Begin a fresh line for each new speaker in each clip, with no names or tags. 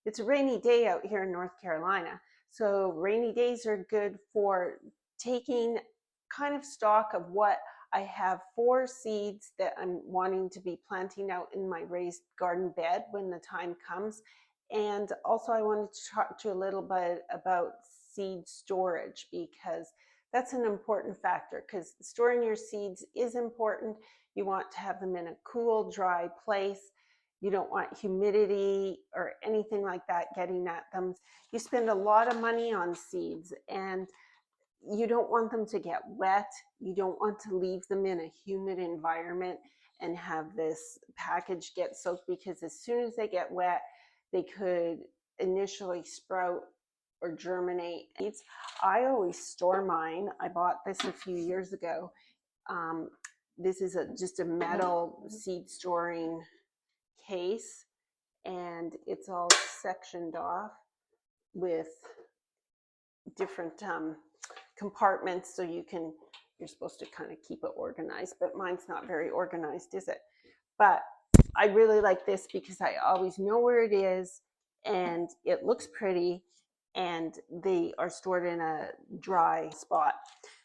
it's a rainy day out here in North Carolina. So rainy days are good for taking kind of stock of what I have 4 seeds that I'm wanting to be planting out in my raised garden bed when the time comes. And also I wanted to talk to you a little bit about seed storage, because that's an important factor, because storing your seeds is important. You want to have them in a cool, dry place. You don't want humidity or anything like that getting at them. You spend a lot of money on seeds, and you don't want them to get wet. You don't want to leave them in a humid environment and have this package get soaked, because as soon as they get wet, they could initially sprout or germinate. I always store mine. I bought this a few years ago. This is just a metal seed storing case, and it's all sectioned off with different compartments, so you're supposed to kind of keep it organized, but mine's not very organized, is it? But I really like this because I always know where it is, and it looks pretty, and they are stored in a dry spot.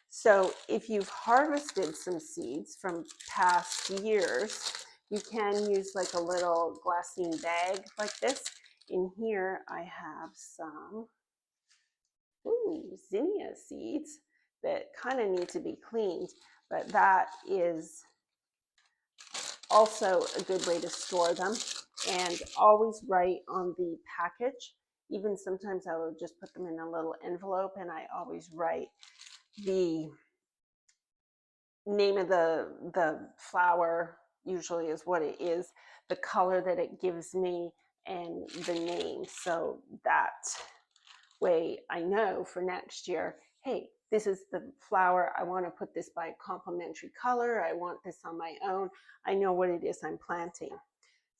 So if you've harvested some seeds from past years, you can use like a little glassine bag like this. In here I have some zinnia seeds that kind of need to be cleaned, but that is also a good way to store them. And always write on the package. Even sometimes I will just put them in a little envelope, and I always write the name of the flower, usually is what it is, the color that it gives me, and the name. So that way I know for next year, hey, this is the flower. I want to put this by a complementary color. I want this on my own. I know what it is I'm planting.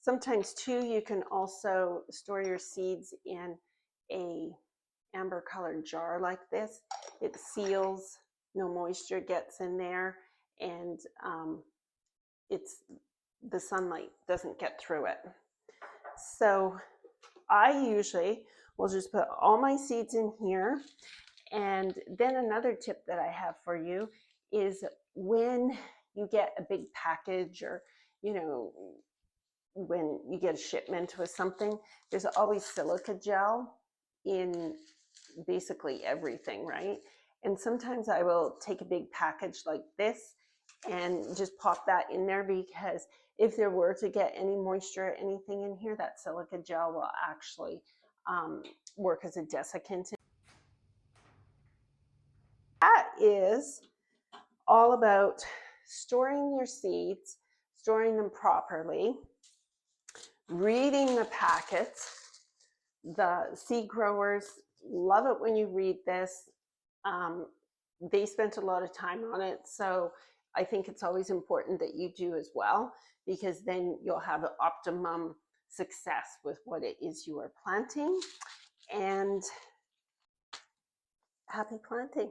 Sometimes too, you can also store your seeds in a amber colored jar like this. It seals, no moisture gets in there, and the sunlight doesn't get through it. So I usually will just put all my seeds in here. And then another tip that I have for you is, when you get a big package, or when you get a shipment with something, there's always silica gel in basically everything, right? And sometimes I will take a big package like this and just pop that in there, because if there were to get any moisture or anything in here, that silica gel will actually work as a desiccant. That is all about storing your seeds, storing them properly, reading the packets. The seed growers love it when you read this. They spent a lot of time on it, so I think it's always important that you do as well, because then you'll have optimum success with what it is you are planting. And happy planting.